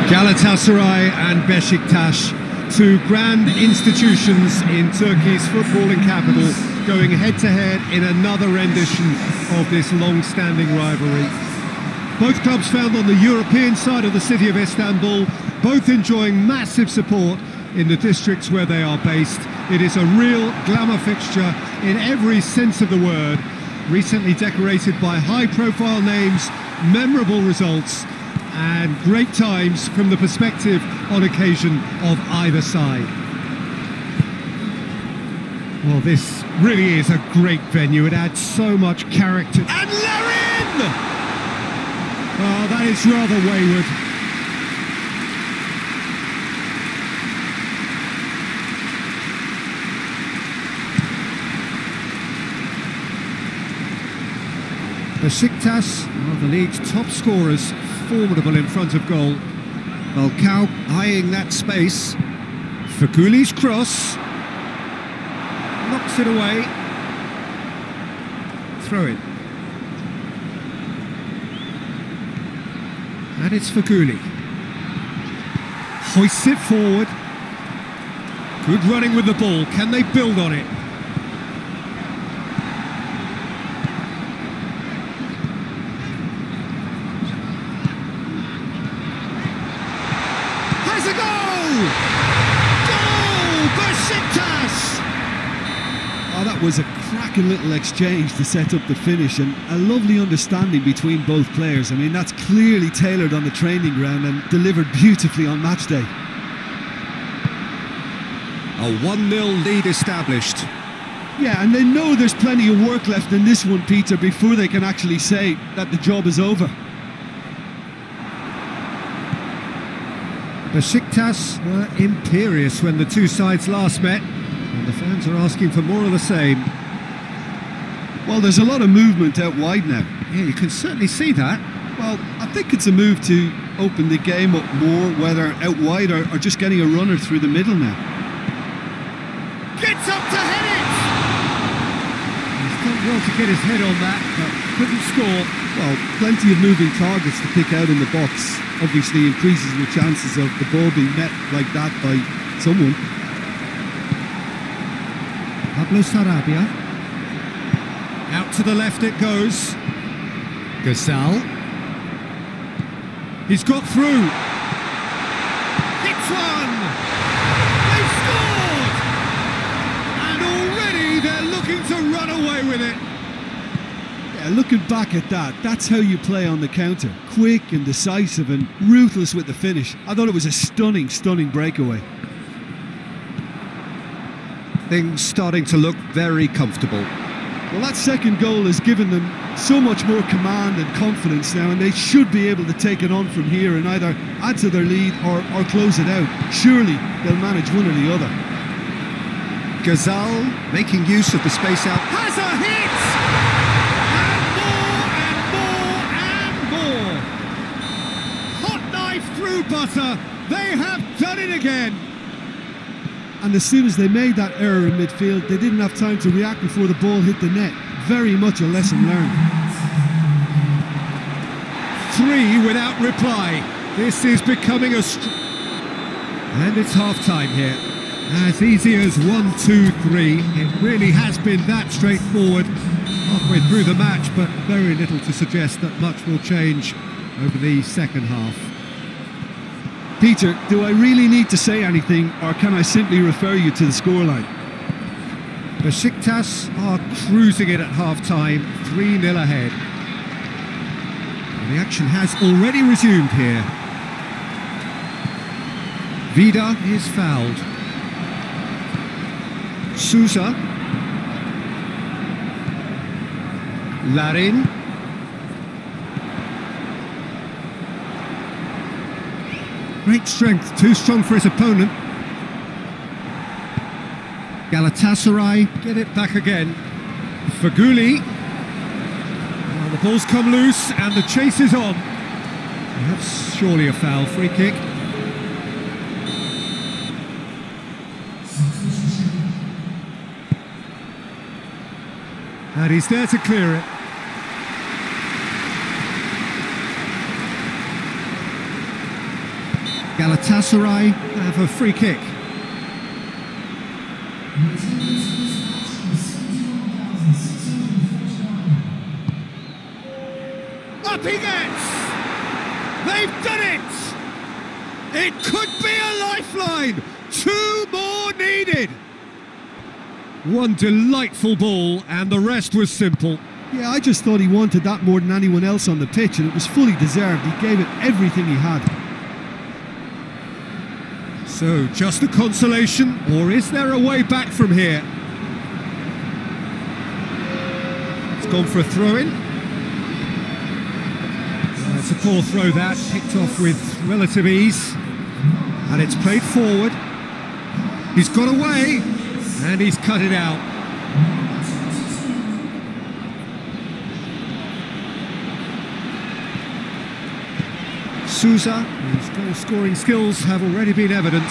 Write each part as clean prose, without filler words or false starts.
Galatasaray and Beşiktaş, two grand institutions in Turkey's footballing capital, going head-to-head in another rendition of this long-standing rivalry. Both clubs found on the European side of the city of Istanbul, both enjoying massive support in the districts where they are based. It is a real glamour fixture in every sense of the word, recently decorated by high-profile names, memorable results, and great times from the perspective on occasion of either side. Well, this really is a great venue. It adds so much character. And Larin! Oh, that is rather wayward. Beşiktaş are the league's top scorers, formidable in front of goal. Falcao eyeing that space. Fegouli's cross. Knocks it away. Throw it. And it's Fegouli. Hoists it forward. Good running with the ball. Can they build on it? Has a goal! Goal! Beşiktaş! Oh, that was a cracking little exchange to set up the finish, and a lovely understanding between both players. I mean, that's clearly tailored on the training ground and delivered beautifully on match day. A 1-0 lead established. Yeah, and they know there's plenty of work left in this one, Peter, before they can actually say that the job is over. Beşiktaş were imperious when the two sides last met, and the fans are asking for more of the same. Well, there's a lot of movement out wide now. Yeah, you can certainly see that. Well, I think it's a move to open the game up more, whether out wide or just getting a runner through the middle now. Gets up to head it! He's done well to get his head on that, but couldn't score. Well, plenty of moving targets to pick out in the box. Obviously increases the chances of the ball being met like that by someone. Pablo Sarabia. Out to the left it goes. Güzel. He's got through. Hits one! They've scored! And already they're looking to run away with it. Yeah, looking back at that, that's how you play on the counter. Quick and decisive and ruthless with the finish. I thought it was a stunning, stunning breakaway. Things starting to look very comfortable. Well, that second goal has given them so much more command and confidence now, and they should be able to take it on from here and either add to their lead or close it out. Surely they'll manage one or the other. Güzel making use of the space out. Has a hit! And more and more and more! Hot knife through butter. They have done it again. And as soon as they made that error in midfield, they didn't have time to react before the ball hit the net. Very much a lesson learned. 3 without reply. This is becoming a... And it's half-time here. As easy as 1, 2, 3. It really has been that straightforward. Halfway through the match, but very little to suggest that much will change over the second half. Peter, do I really need to say anything, or can I simply refer you to the scoreline? Beşiktaş are cruising it at half-time, 3-0 ahead. And the action has already resumed here. Vida is fouled. Sousa. Larin. Great strength, too strong for his opponent. Galatasaray get it back again. Fegouli. Well, the ball's come loose and the chase is on. That's surely a foul. Free kick. And he's there to clear it. Galatasaray have a free kick. Up he gets! They've done it! It could be a lifeline! 2 more needed! One delightful ball, and the rest was simple. Yeah, I just thought he wanted that more than anyone else on the pitch, and it was fully deserved. He gave it everything he had. So, just a consolation, or is there a way back from here? It's gone for a throw-in. It's a poor throw that, picked off with relative ease. And it's played forward. He's got away, and he's cut it out. Sousa, whose goal-scoring skills have already been evident.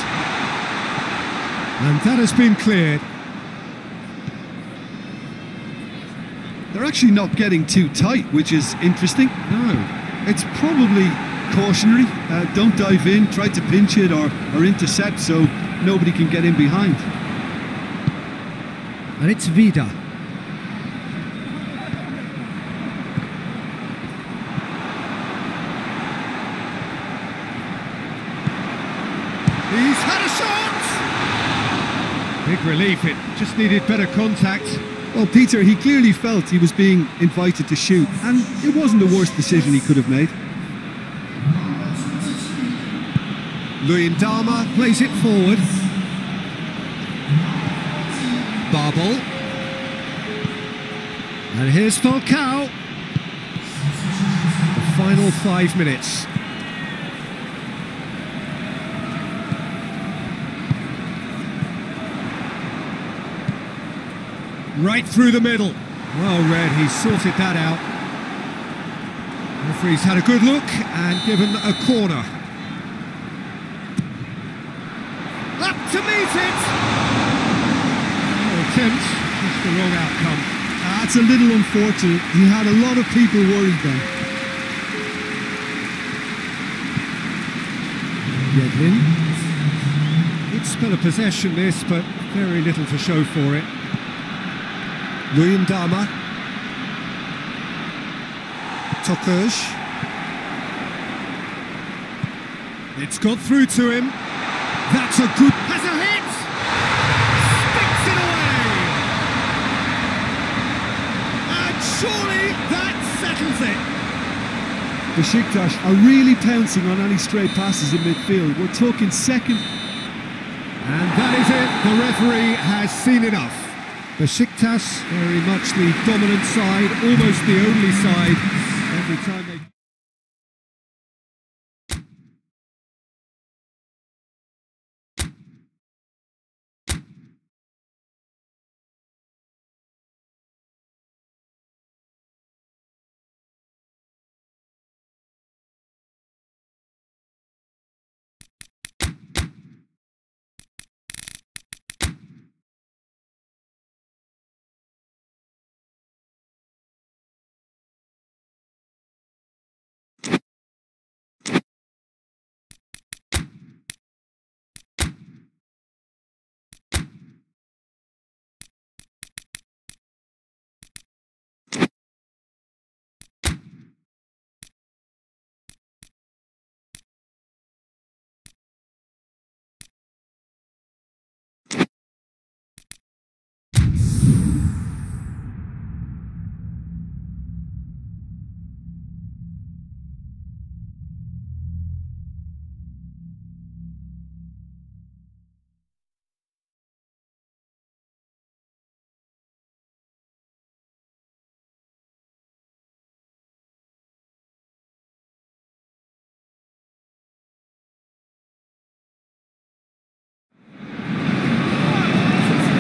And that has been cleared. They're actually not getting too tight, which is interesting. No. It's probably cautionary. Don't dive in, try to pinch it or intercept so nobody can get in behind. And it's Vida. He's had a shot! Big relief, it just needed better contact. Well, Peter, he clearly felt he was being invited to shoot, and it wasn't the worst decision he could have made. Luyendama plays it forward. Babel. And here's Falcao. The final 5 minutes. Right through the middle. Well read, he sorted that out. The referee's had a good look and given a corner. Up to meet it! Oh, attempt, just the wrong outcome. That's a little unfortunate. He had a lot of people worried then. Yedlin. Good spell of possession this, but very little to show for it. Luyendama. Tokuj. It's got through to him. That's a good... Has a hit! Sticks it away! And surely that settles it. Besiktas are really pouncing on any stray passes in midfield. We're talking second. And that is it. The referee has seen enough. Besiktas, very much the dominant side, almost the only side. Every time they...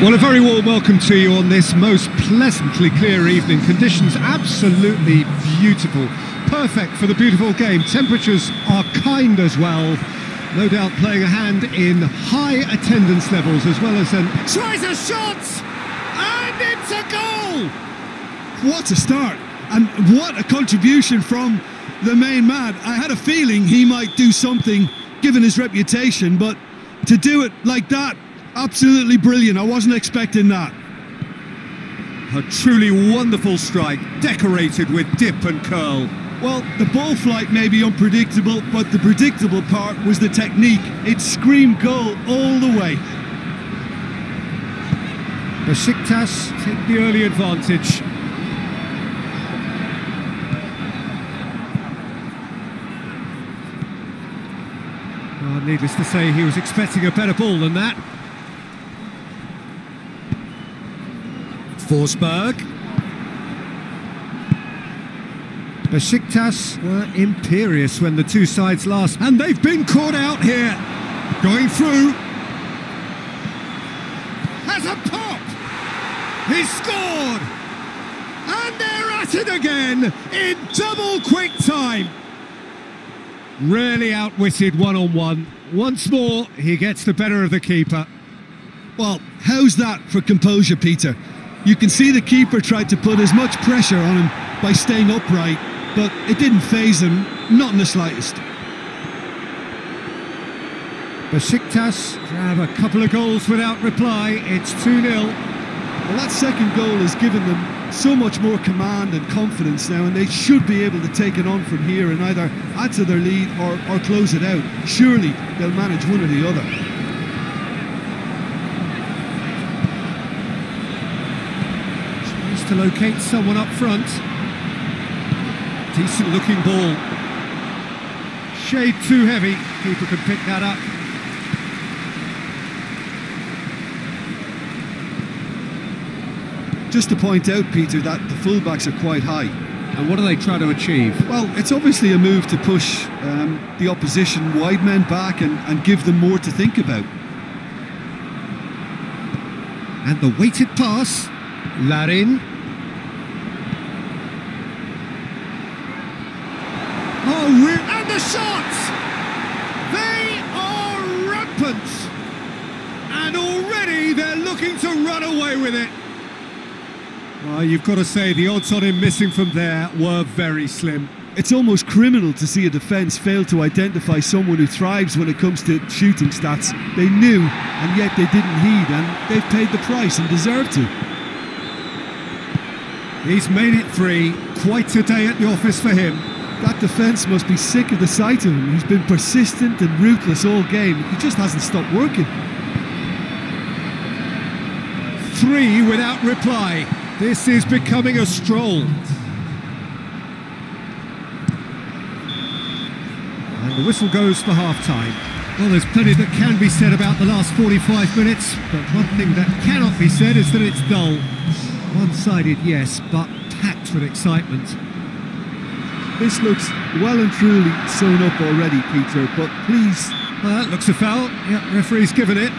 Well, a very warm welcome to you on this most pleasantly clear evening. Conditions absolutely beautiful. Perfect for the beautiful game. Temperatures are kind as well. No doubt playing a hand in high attendance levels as well as an... Tries a shot! And it's a goal! What a start! And what a contribution from the main man. I had a feeling he might do something given his reputation, but to do it like that, absolutely brilliant. I wasn't expecting that. A truly wonderful strike, decorated with dip and curl. Well, the ball flight may be unpredictable, but the predictable part was the technique. It screamed goal all the way. Besiktas take the early advantage. Well, needless to say, he was expecting a better ball than that. Forsberg. Besiktas were imperious when the two sides last, and they've been caught out here. Going through. Has a pop. He's scored. And they're at it again in double quick time. Rarely outwitted one-on-one. Once more, he gets the better of the keeper. Well, how's that for composure, Peter? You can see the keeper tried to put as much pressure on him by staying upright, but it didn't faze him, not in the slightest. Besiktas grab a couple of goals without reply. It's 2-0. Well, that second goal has given them so much more command and confidence now, and they should be able to take it on from here and either add to their lead or close it out. Surely they'll manage one or the other. Tries to locate someone up front. Decent looking ball. Shade too heavy. Keeper can pick that up. Just to point out, Peter, that the fullbacks are quite high. And what are they trying to achieve? Well, it's obviously a move to push the opposition wide men back and give them more to think about. And the weighted pass. Larin. Oh, and the shots! They are rampant! And already they're looking to run away with it. Well, you've got to say the odds on him missing from there were very slim. It's almost criminal to see a defence fail to identify someone who thrives when it comes to shooting stats. They knew, and yet they didn't heed, and they've paid the price and deserve to. He's made it 3. Quite a day at the office for him. That defence must be sick of the sight of him. He's been persistent and ruthless all game. He just hasn't stopped working. 3 without reply. This is becoming a stroll. And the whistle goes for half-time. Well, there's plenty that can be said about the last 45 minutes, but one thing that cannot be said is that it's dull. One-sided, yes, but packed with excitement. This looks well and truly sewn up already, Peter, but please... That looks a foul. Yeah, referee's given it.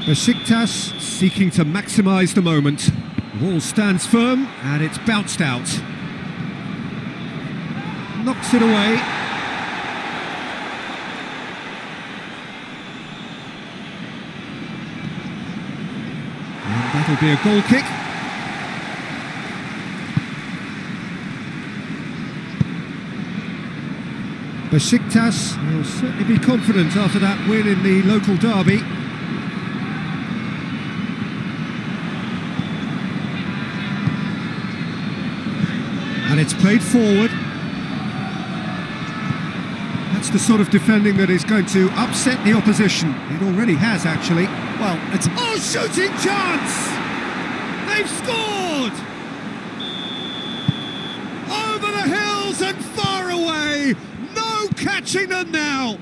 Besiktas seeking to maximise the moment. The ball stands firm and it's bounced out. Knocks it away. And that'll be a goal kick. Besiktas will certainly be confident after that win in the local derby. And it's played forward. That's the sort of defending that is going to upset the opposition. It already has, actually. Well, it's... Oh, shooting chance! They've scored! Over the hills and far away! No catching them now!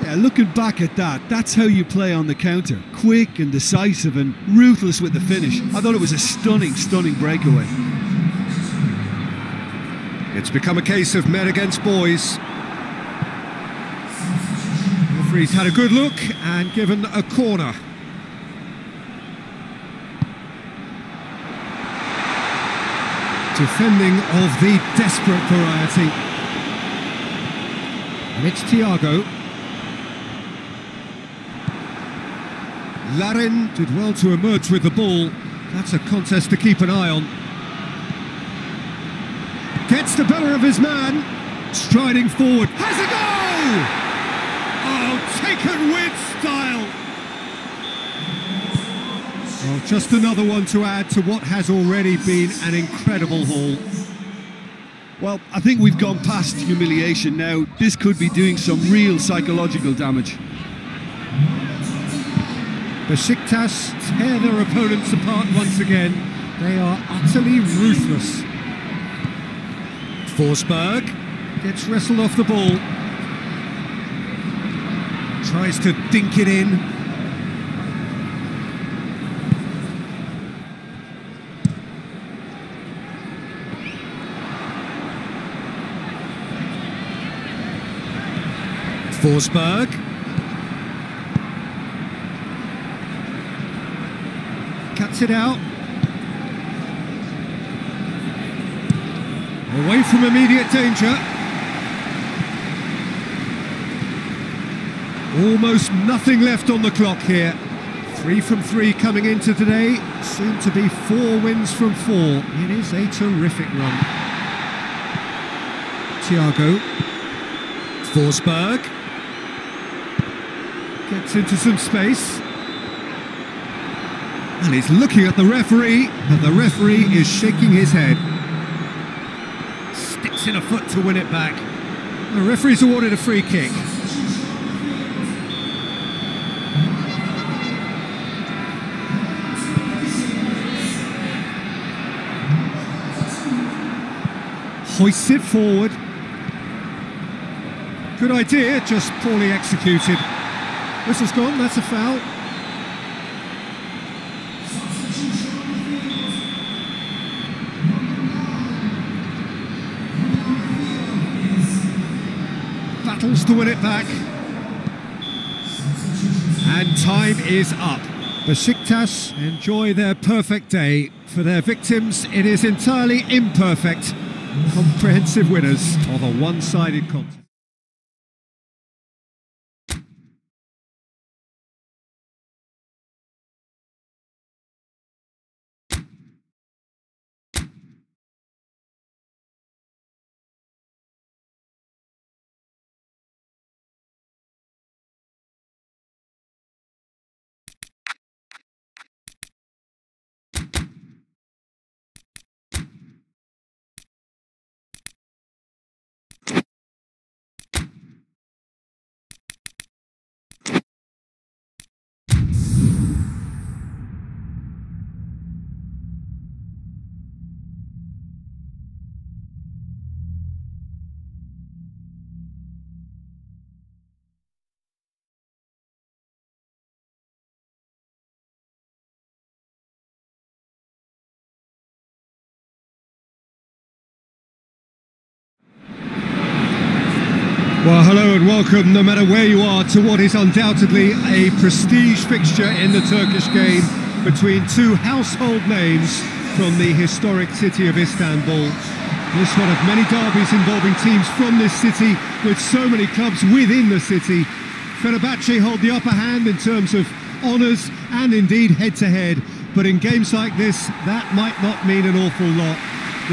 Yeah, looking back at that, that's how you play on the counter. Quick and decisive and ruthless with the finish. I thought it was a stunning, stunning breakaway. It's become a case of men against boys. The referee's had a good look and given a corner. Defending of the desperate variety. And it's Thiago. Larin did well to emerge with the ball. That's a contest to keep an eye on. Gets the better of his man. Striding forward, has a goal! Oh, taken with style! Well, just another one to add to what has already been an incredible haul. Well, I think we've gone past humiliation now. This could be doing some real psychological damage. Besiktas tear their opponents apart once again. They are utterly ruthless. Forsberg gets wrestled off the ball. Tries to dink it in. Forsberg. Cuts it out. Away from immediate danger. Almost nothing left on the clock here. 3 from 3 coming into today. Soon to be 4 wins from 4. It is a terrific run. Thiago. Forsberg. Gets into some space. And he's looking at the referee, but the referee is shaking his head. Sticks in a foot to win it back. The referee's awarded a free kick. Hoists it forward. Good idea, just poorly executed. Whistle's gone, that's a foul. Battles to win it back. And time is up. Besiktas enjoy their perfect day. For their victims, it is entirely imperfect. Comprehensive winners of a one-sided contest. Well, hello and welcome, no matter where you are, to what is undoubtedly a prestige fixture in the Turkish game between two household names from the historic city of Istanbul. This one of many derbies involving teams from this city, with so many clubs within the city. Fenerbahce hold the upper hand in terms of honours and indeed head-to-head, but in games like this, that might not mean an awful lot.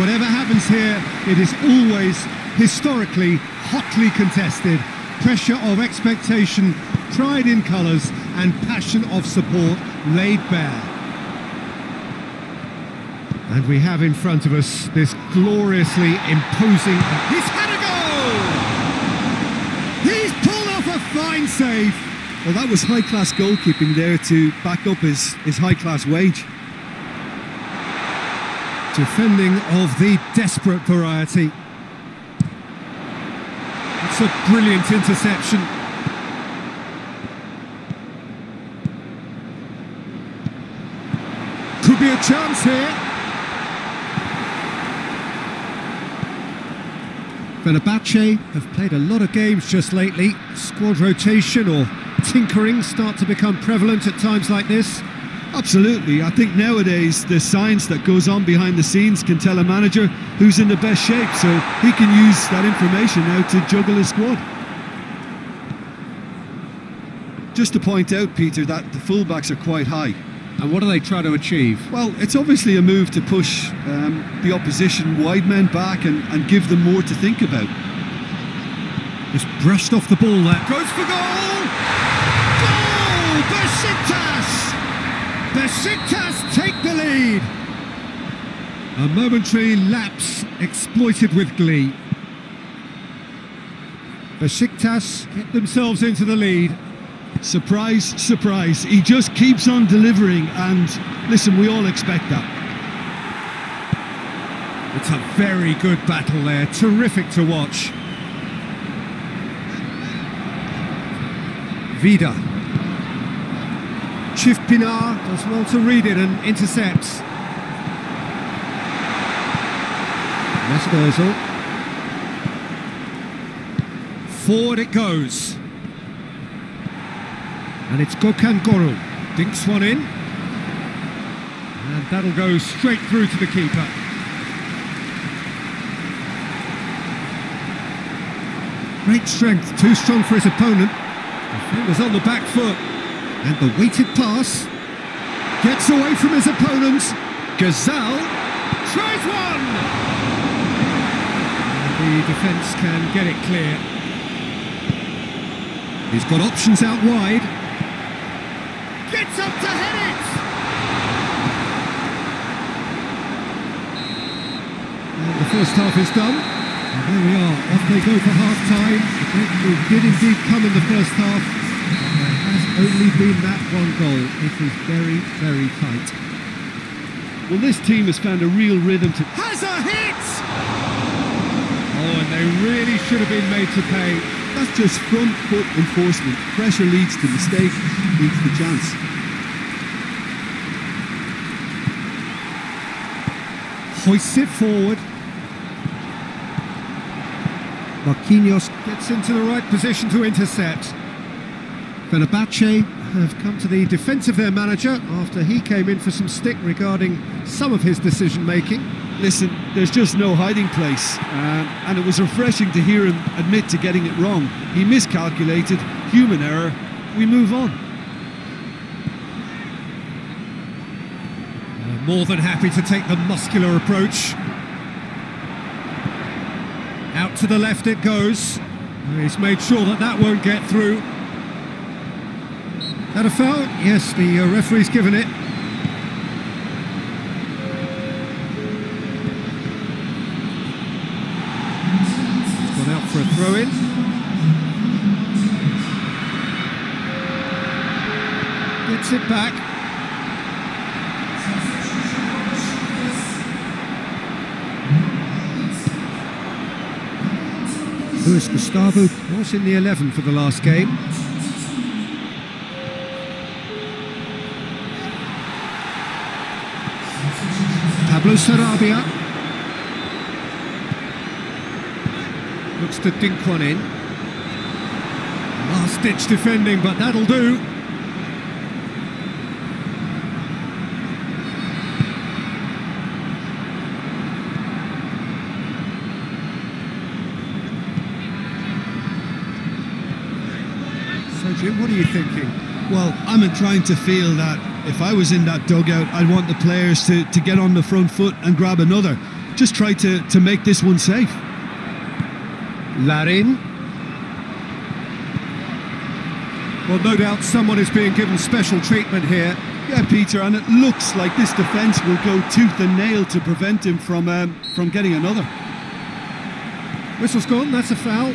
Whatever happens here, it is always historically hotly contested. Pressure of expectation, pride in colours and passion of support laid bare. And we have in front of us this gloriously imposing... He's had a goal! He's pulled off a fine save! Well, that was high-class goalkeeping there to back up his high-class wage. Defending of the desperate variety. It's a brilliant interception. Could be a chance here. Fenerbahce have played a lot of games just lately. Squad rotation or tinkering start to become prevalent at times like this. Absolutely. I think nowadays the science that goes on behind the scenes can tell a manager who's in the best shape, so he can use that information now to juggle his squad. Just to point out, Peter, that the fullbacks are quite high. And what do they try to achieve? Well, it's obviously a move to push the opposition wide men back and give them more to think about. Just brushed off the ball there. Goes for goal! Goal! Besiktas! Besiktas take the lead. A momentary lapse exploited with glee. Besiktas get themselves into the lead. Surprise, surprise. He just keeps on delivering, and listen, we all expect that. It's a very good battle there. Terrific to watch. Vida. Pinar does well to read it and intercepts. Özkul. Forward it goes. And it's Gökhan Goru. Dinks one in. And that'll go straight through to the keeper. Great strength, too strong for his opponent. It was on the back foot. And the weighted pass. Gets away from his opponent. Güzel tries one. And the defence can get it clear. He's got options out wide. Gets up to head it. And the first half is done. And there we are, off they go for half-time. The breakthrough did indeed come in the first half. There has only been that one goal. It is very, very tight. Well, this team has found a real rhythm to... Has a hit! Oh, and they really should have been made to pay. That's just front foot enforcement. Pressure leads to mistake, leads to chance. Hoists it forward. Marquinhos gets into the right position to intercept. Fenerbahce have come to the defence of their manager after he came in for some stick regarding some of his decision-making. Listen, there's just no hiding place, and it was refreshing to hear him admit to getting it wrong. He miscalculated, human error, we move on. More than happy to take the muscular approach. Out to the left it goes. He's made sure that that won't get through. That a foul? Yes, the referee's given it. He's gone out for a throw-in. Gets it back. Luis Gustavo was in the 11 for the last game. Pablo Sarabia looks to dink one in. Last ditch defending, but that'll do. So Jim, what are you thinking? Well, I'm inclined to feel that if I was in that dugout, I'd want the players to get on the front foot and grab another. Just try to make this one safe. Larin. Well, no doubt someone is being given special treatment here. Yeah, Peter, and it looks like this defence will go tooth and nail to prevent him from getting another. Whistle's gone, that's a foul.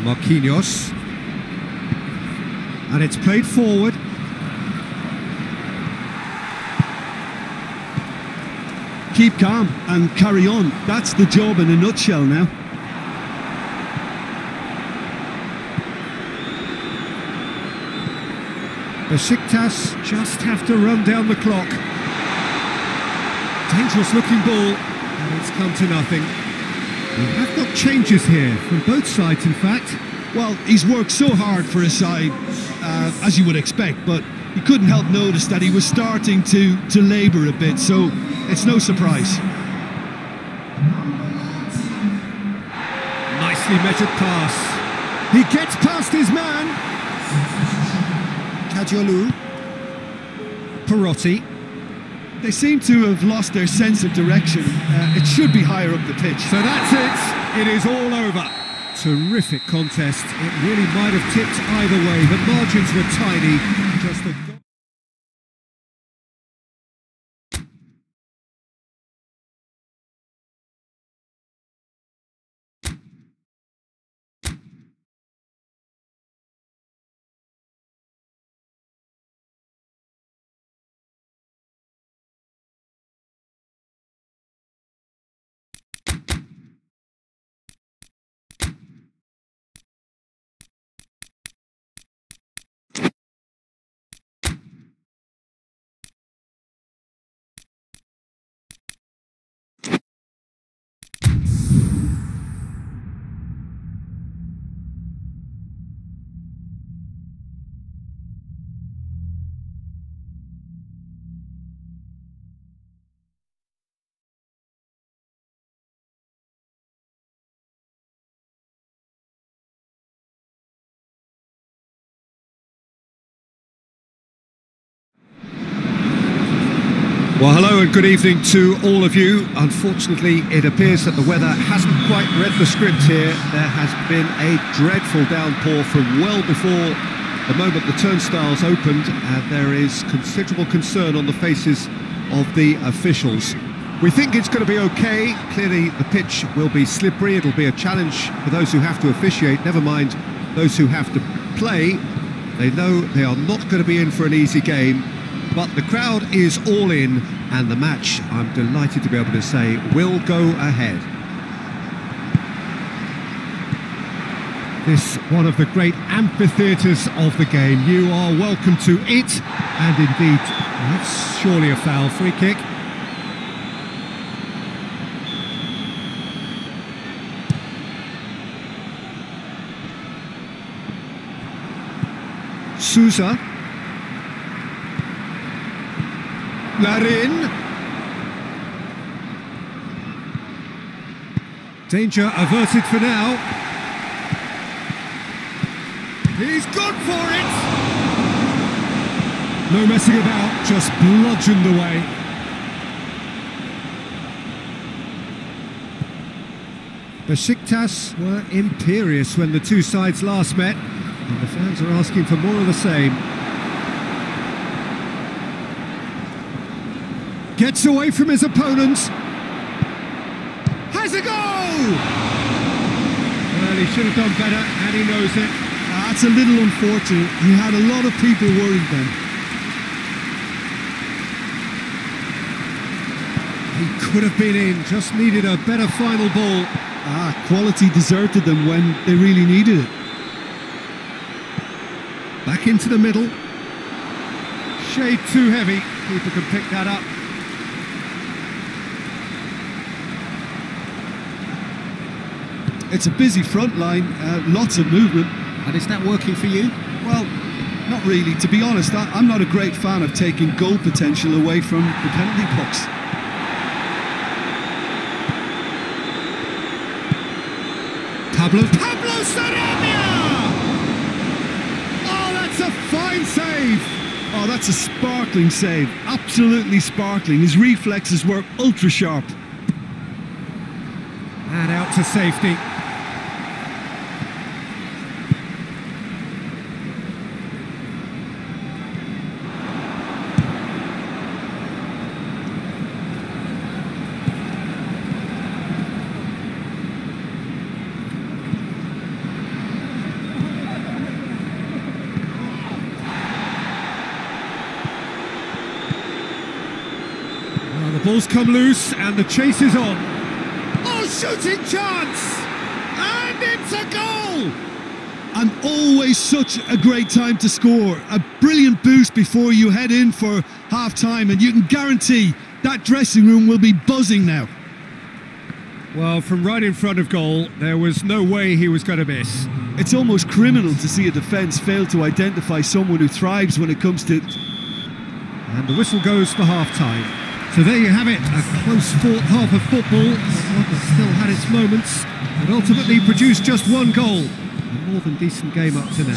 Marquinhos. And it's played forward. Keep calm and carry on. That's the job in a nutshell now. Besiktas just have to run down the clock. Dangerous looking ball, and it's come to nothing. We have got changes here from both sides, in fact. Well, he's worked so hard for his side, as you would expect, but you couldn't help notice that he was starting to labour a bit, so it's no surprise. Nicely measured pass. He gets past his man. Kadiolu. Perotti. They seem to have lost their sense of direction. It should be higher up the pitch. So that's it. It is all over. Terrific contest. It really might have tipped either way. The margins were tiny. Just a... Well, hello and good evening to all of you. Unfortunately, it appears that the weather hasn't quite read the script here. There has been a dreadful downpour from well before the moment the turnstiles opened, and there is considerable concern on the faces of the officials. We think it's going to be okay. Clearly, the pitch will be slippery. It'll be a challenge for those who have to officiate, never mind those who have to play. They know they are not going to be in for an easy game. But the crowd is all in, and the match, I'm delighted to be able to say, will go ahead. This one of the great amphitheatres of the game. You are welcome to it, and indeed, that's surely a foul. Free kick. Sousa. Larin. Danger averted for now. He's gone for it! No messing about, just bludgeoned away. Besiktas were imperious when the two sides last met, and the fans are asking for more of the same. Gets away from his opponent. Has a goal! Well, he should have done better, and he knows it. That's a little unfortunate. He had a lot of people worried then. He could have been in, just needed a better final ball. Quality deserted them when they really needed it. Back into the middle. Shade too heavy. Keeper can pick that up. It's a busy front line, lots of movement. And is that working for you? Well, not really. To be honest, I'm not a great fan of taking goal potential away from the penalty box. Pablo Sarabia! Oh, that's a fine save! Oh, that's a sparkling save. Absolutely sparkling. His reflexes were ultra sharp. And out to safety. Ball's come loose and the chase is on. Oh, shooting chance! And it's a goal! And always such a great time to score. A brilliant boost before you head in for half-time, and you can guarantee that dressing room will be buzzing now. Well, from right in front of goal, there was no way he was going to miss. It's almost criminal to see a defence fail to identify someone who thrives when it comes to... And the whistle goes for half-time. So there you have it, a close-fought half of football, one that still had its moments, but ultimately produced just one goal. A more than decent game up to now.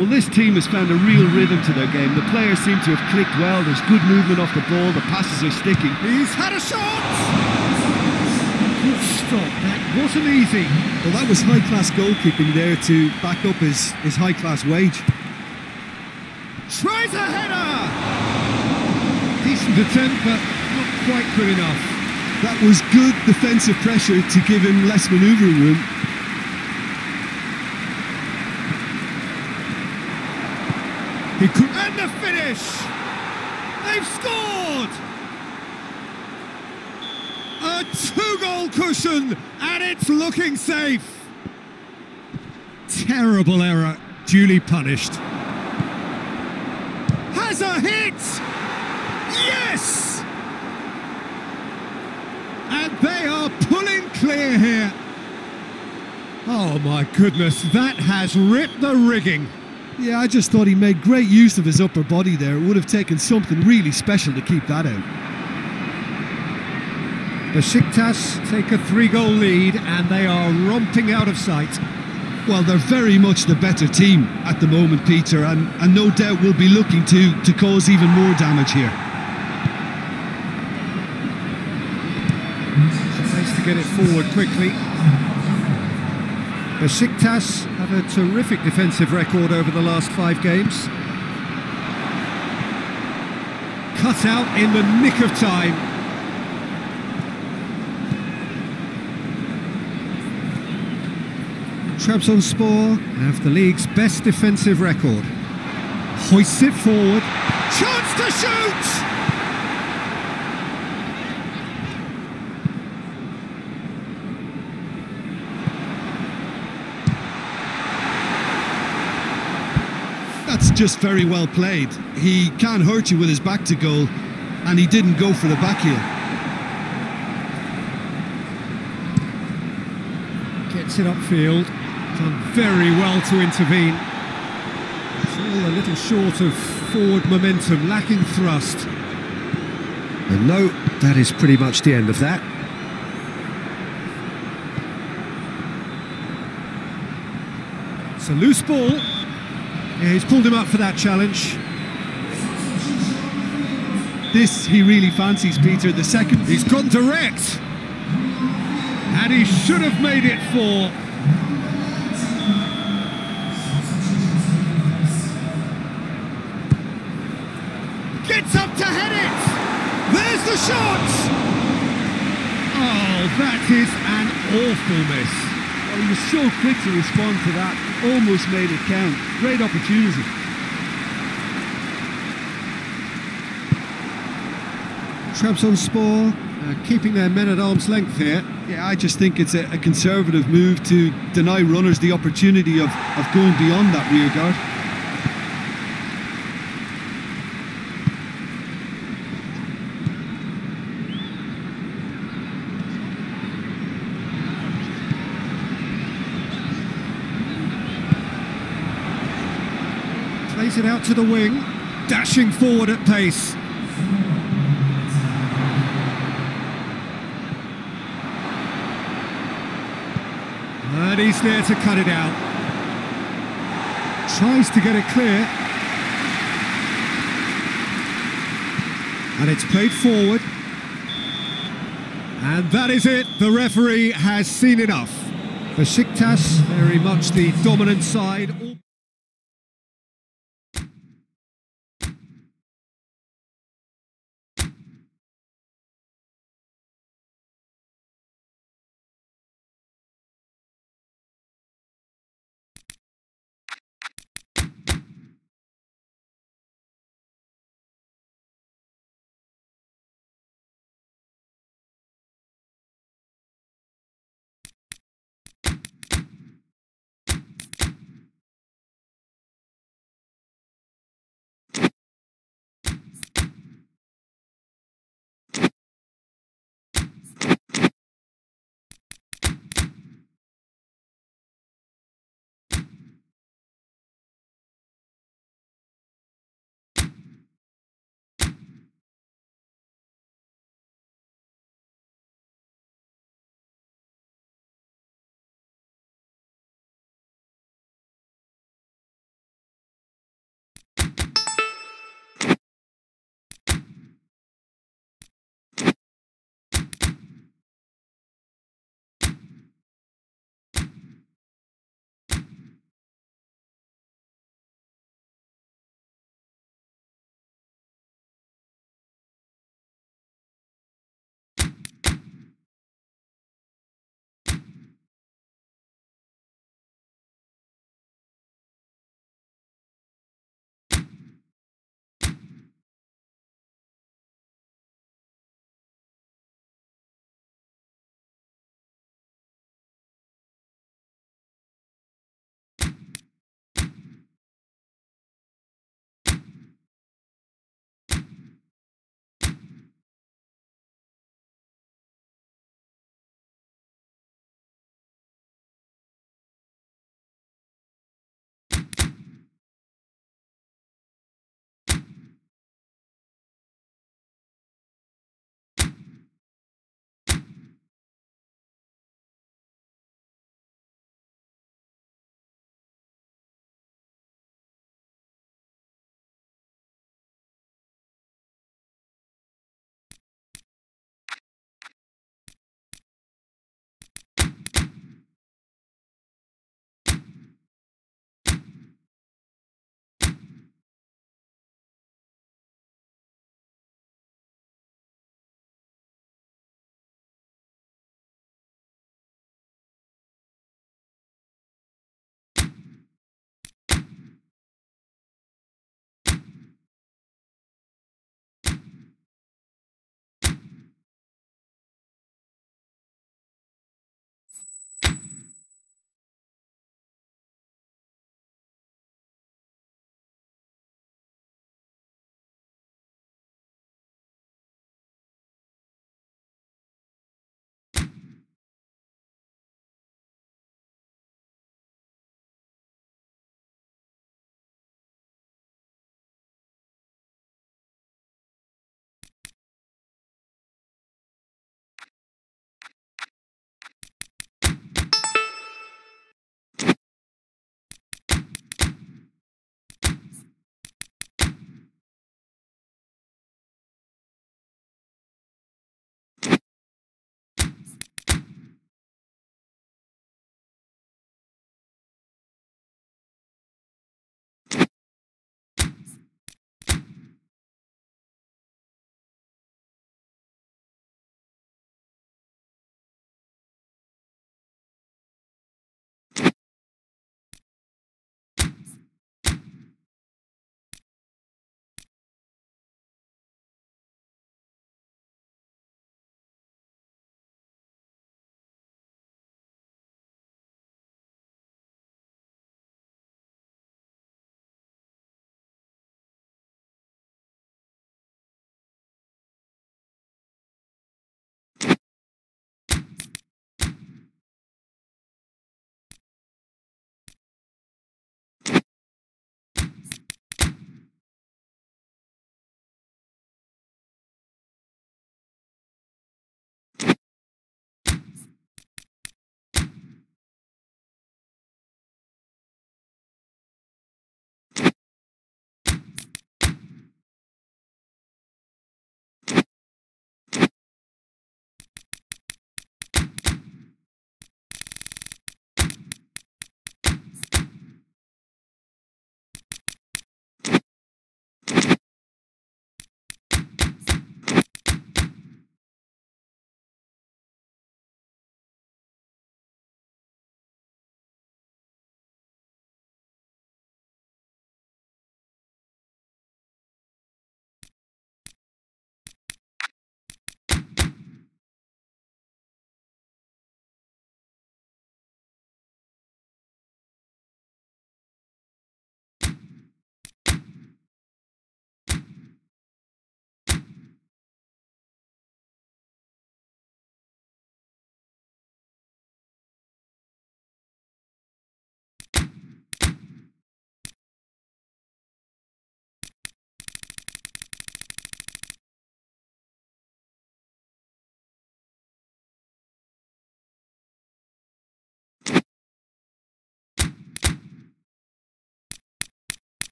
Well, this team has found a real rhythm to their game. The players seem to have clicked well, there's good movement off the ball, the passes are sticking. He's had a shot! Good stop, that wasn't easy. Well, that was high-class goalkeeping there to back up his high-class wage. Tries a header! Decent attempt, but not quite good enough. That was good defensive pressure to give him less manoeuvring room. He could... And the finish! They've scored! A two-goal cushion, and it's looking safe. Terrible error, duly punished. Has a hit! Yes! And they are pulling clear here. Oh my goodness, that has ripped the rigging. Yeah, I just thought he made great use of his upper body there. It would have taken something really special to keep that out. Besiktas take a 3-goal lead and they are romping out of sight. Well, they're very much the better team at the moment, Peter, and no doubt will be looking to cause even more damage here. Nice to get it forward quickly. Besiktas have a terrific defensive record over the last 5 games. Cut out in the nick of time. Trabzonspor have the league's best defensive record. Hoists it forward. Chance to shoot! That's just very well played. He can't hurt you with his back to goal, and he didn't go for the back heel. Gets it upfield. Done very well to intervene. It's all a little short of forward momentum, lacking thrust. And no, that is pretty much the end of that. It's a loose ball. Yeah, he's pulled him up for that challenge. This he really fancies, Peter. The second... He's gone direct. And he should have made it 4. Gets up to head it! There's the shot! Oh, that is an awful miss. Well, he was so quick to respond to that. Almost made it count. Great opportunity. Trabzonspor keeping their men at arm's length here. Yeah, I just think it's a conservative move to deny runners the opportunity of going beyond that rear guard. Plays it out to the wing, dashing forward at pace. And he's there to cut it out. Tries to get it clear. And it's played forward. And that is it. The referee has seen enough. Besiktas, very much the dominant side.